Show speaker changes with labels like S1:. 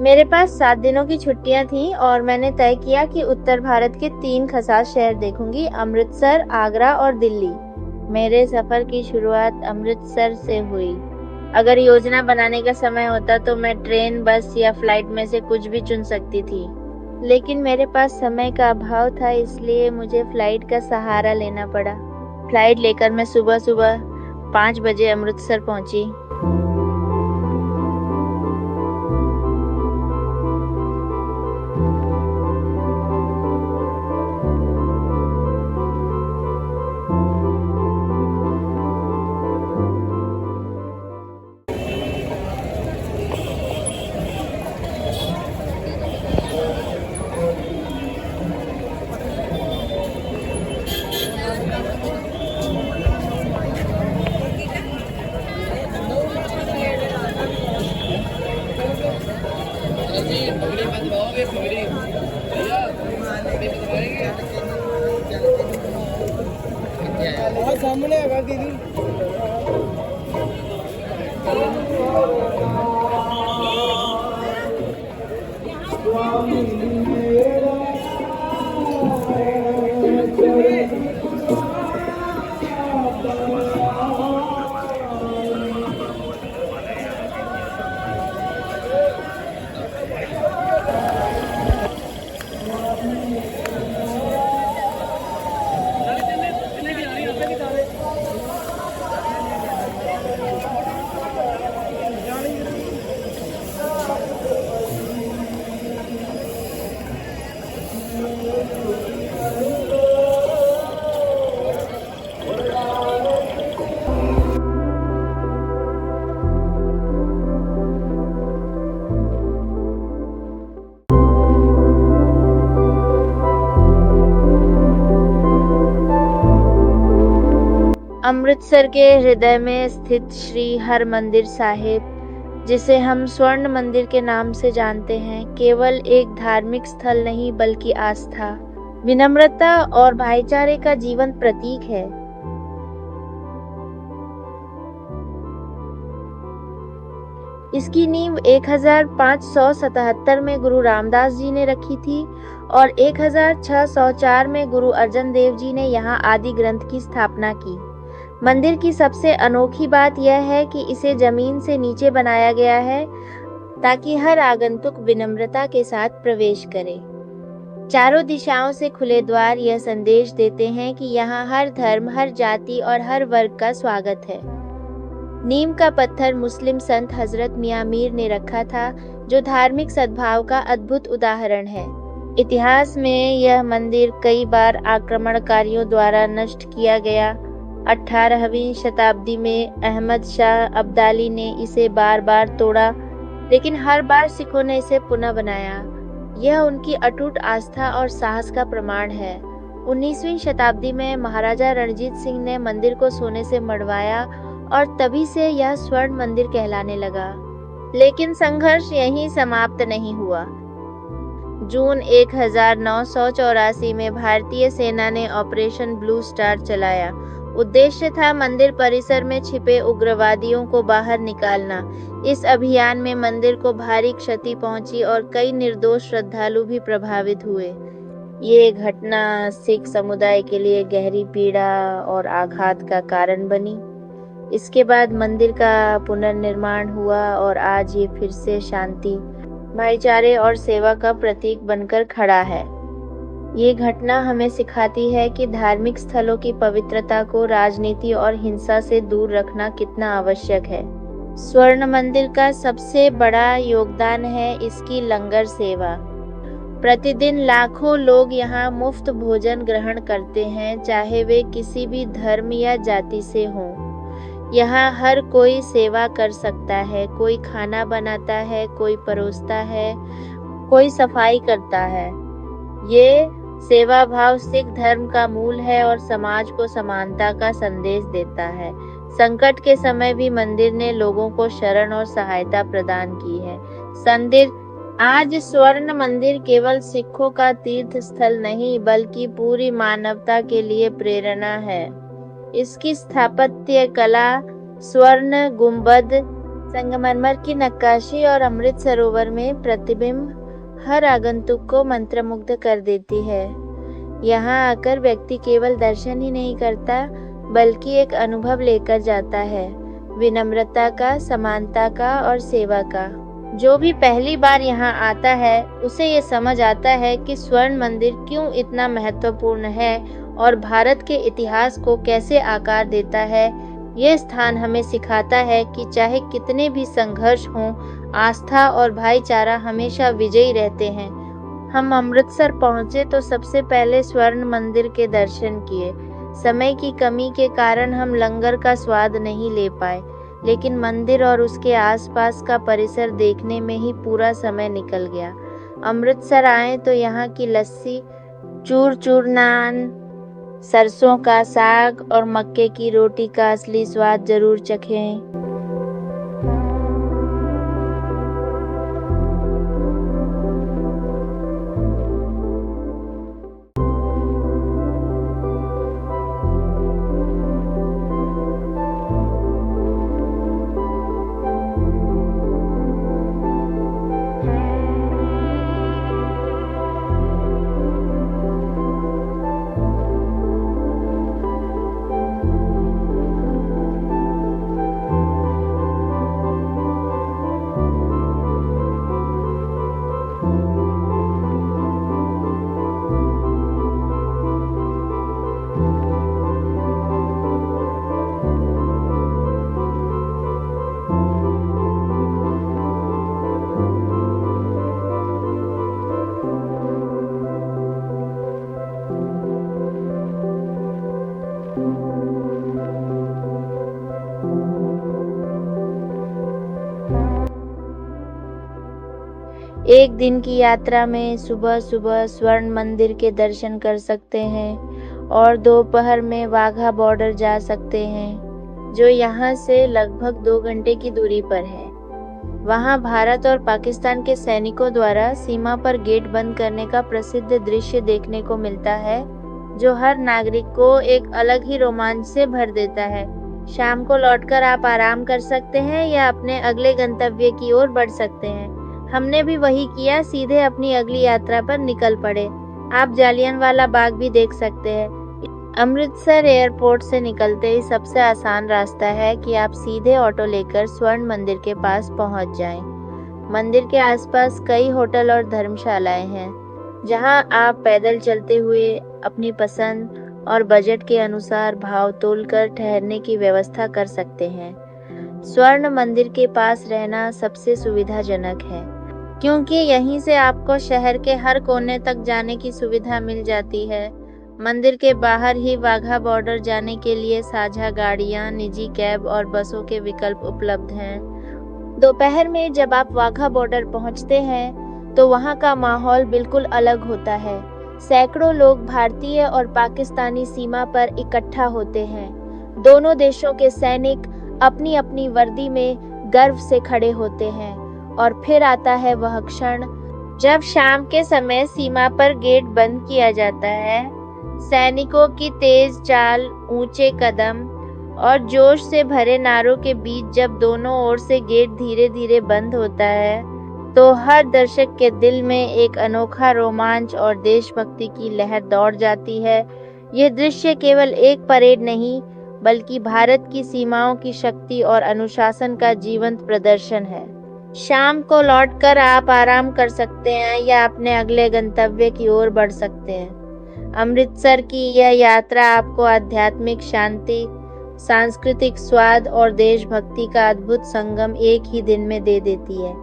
S1: मेरे पास 7 दिनों की छुट्टियां थीं और मैंने तय किया कि उत्तर भारत के 3 खास शहर देखूंगी, अमृतसर, आगरा और दिल्ली। मेरे सफर की शुरुआत अमृतसर से हुई। अगर योजना बनाने का समय होता तो मैं ट्रेन, बस या फ्लाइट में से कुछ भी चुन सकती थी, लेकिन मेरे पास समय का अभाव था, इसलिए मुझे फ्लाइट का सहारा लेना पड़ा। फ्लाइट लेकर मैं सुबह सुबह 5 बजे अमृतसर पहुंची।
S2: सामने है दीदी।
S1: अमृतसर के हृदय में स्थित श्री हरमंदिर साहिब, जिसे हम स्वर्ण मंदिर के नाम से जानते हैं, केवल एक धार्मिक स्थल नहीं बल्कि आस्था, विनम्रता और भाईचारे का जीवंत प्रतीक है। इसकी नींव 1577 में गुरु रामदास जी ने रखी थी और 1604 में गुरु अर्जन देव जी ने यहाँ आदि ग्रंथ की स्थापना की। मंदिर की सबसे अनोखी बात यह है कि इसे जमीन से नीचे बनाया गया है ताकि हर आगंतुक विनम्रता के साथ प्रवेश करे। चारों दिशाओं से खुले द्वार यह संदेश देते हैं कि यहाँ हर धर्म, हर जाति और हर वर्ग का स्वागत है। नीम का पत्थर मुस्लिम संत हजरत मियां मीर ने रखा था, जो धार्मिक सद्भाव का अद्भुत उदाहरण है। इतिहास में यह मंदिर कई बार आक्रमणकारियों द्वारा नष्ट किया गया। 18वीं शताब्दी में अहमद शाह अब्दाली ने इसे बार बार तोड़ा, लेकिन हर बार सिखों ने इसे पुनः बनाया। यह उनकी अटूट आस्था और साहस का प्रमाण है। 19वीं शताब्दी में महाराजा रणजीत सिंह ने मंदिर को सोने से मढ़वाया और तभी से यह स्वर्ण मंदिर कहलाने लगा। लेकिन संघर्ष यहीं समाप्त नहीं हुआ। जून 1984 में भारतीय सेना ने ऑपरेशन ब्लू स्टार चलाया। उद्देश्य था मंदिर परिसर में छिपे उग्रवादियों को बाहर निकालना। इस अभियान में मंदिर को भारी क्षति पहुंची और कई निर्दोष श्रद्धालु भी प्रभावित हुए। ये घटना सिख समुदाय के लिए गहरी पीड़ा और आघात का कारण बनी। इसके बाद मंदिर का पुनर्निर्माण हुआ और आज ये फिर से शांति, भाईचारे और सेवा का प्रतीक बनकर खड़ा है। ये घटना हमें सिखाती है कि धार्मिक स्थलों की पवित्रता को राजनीति और हिंसा से दूर रखना कितना आवश्यक है। स्वर्ण मंदिर का सबसे बड़ा योगदान है इसकी लंगर सेवा। प्रतिदिन लाखों लोग यहाँ मुफ्त भोजन ग्रहण करते हैं, चाहे वे किसी भी धर्म या जाति से हों। यहाँ हर कोई सेवा कर सकता है, कोई खाना बनाता है, कोई परोसता है, कोई सफाई करता है। ये सेवा भाव सिख धर्म का मूल है और समाज को समानता का संदेश देता है। संकट के समय भी मंदिर ने लोगों को शरण और सहायता प्रदान की है। आज स्वर्ण मंदिर केवल सिखों का तीर्थ स्थल नहीं बल्कि पूरी मानवता के लिए प्रेरणा है। इसकी स्थापत्य कला, स्वर्ण गुंबद, संगमरमर की नक्काशी और अमृत सरोवर में प्रतिबिंब हर आगंतुक को मंत्रमुग्ध कर देती है। यहाँ आकर व्यक्ति केवल दर्शन ही नहीं करता बल्कि एक अनुभव लेकर जाता है, विनम्रता का, समानता का और सेवा का। जो भी पहली बार यहाँ आता है उसे ये समझ आता है कि स्वर्ण मंदिर क्यों इतना महत्वपूर्ण है और भारत के इतिहास को कैसे आकार देता है। ये स्थान हमें सिखाता है कि चाहे कितने भी संघर्ष हों, आस्था और भाईचारा हमेशा विजयी रहते हैं। हम अमृतसर पहुँचे तो सबसे पहले स्वर्ण मंदिर के दर्शन किए। समय की कमी के कारण हम लंगर का स्वाद नहीं ले पाए, लेकिन मंदिर और उसके आसपास का परिसर देखने में ही पूरा समय निकल गया। अमृतसर आए तो यहाँ की लस्सी, चूर चूर नान, सरसों का साग और मक्के की रोटी का असली स्वाद जरूर चखें। एक दिन की यात्रा में सुबह सुबह स्वर्ण मंदिर के दर्शन कर सकते हैं और दोपहर में वाघा बॉर्डर जा सकते हैं, जो यहाँ से लगभग 2 घंटे की दूरी पर है। वहाँ भारत और पाकिस्तान के सैनिकों द्वारा सीमा पर गेट बंद करने का प्रसिद्ध दृश्य देखने को मिलता है, जो हर नागरिक को एक अलग ही रोमांच से भर देता है। शाम को लौटकर आप आराम कर सकते हैं या अपने अगले गंतव्य की ओर बढ़ सकते हैं। हमने भी वही किया, सीधे अपनी अगली यात्रा पर निकल पड़े। आप जालियनवाला बाग भी देख सकते हैं। अमृतसर एयरपोर्ट से निकलते ही सबसे आसान रास्ता है कि आप सीधे ऑटो लेकर स्वर्ण मंदिर के पास पहुंच जाएं। मंदिर के आसपास कई होटल और धर्मशालाएं हैं, जहां आप पैदल चलते हुए अपनी पसंद और बजट के अनुसार भाव तोलकर ठहरने की व्यवस्था कर सकते हैं। स्वर्ण मंदिर के पास रहना सबसे सुविधाजनक है, क्योंकि यहीं से आपको शहर के हर कोने तक जाने की सुविधा मिल जाती है। मंदिर के बाहर ही वाघा बॉर्डर जाने के लिए साझा गाड़ियां, निजी कैब और बसों के विकल्प उपलब्ध हैं। दोपहर में जब आप वाघा बॉर्डर पहुंचते हैं तो वहां का माहौल बिल्कुल अलग होता है। सैकड़ों लोग भारतीय और पाकिस्तानी सीमा पर इकट्ठा होते हैं। दोनों देशों के सैनिक अपनी अपनी वर्दी में गर्व से खड़े होते हैं। और फिर आता है वह क्षण जब शाम के समय सीमा पर गेट बंद किया जाता है। सैनिकों की तेज चाल, ऊंचे कदम और जोश से भरे नारों के बीच जब दोनों ओर से गेट धीरे धीरे बंद होता है, तो हर दर्शक के दिल में एक अनोखा रोमांच और देशभक्ति की लहर दौड़ जाती है। यह दृश्य केवल एक परेड नहीं, बल्कि भारत की सीमाओं की शक्ति और अनुशासन का जीवंत प्रदर्शन है। शाम को लौटकर आप आराम कर सकते हैं या अपने अगले गंतव्य की ओर बढ़ सकते हैं। अमृतसर की यह यात्रा आपको आध्यात्मिक शांति, सांस्कृतिक स्वाद और देशभक्ति का अद्भुत संगम एक ही दिन में दे देती है।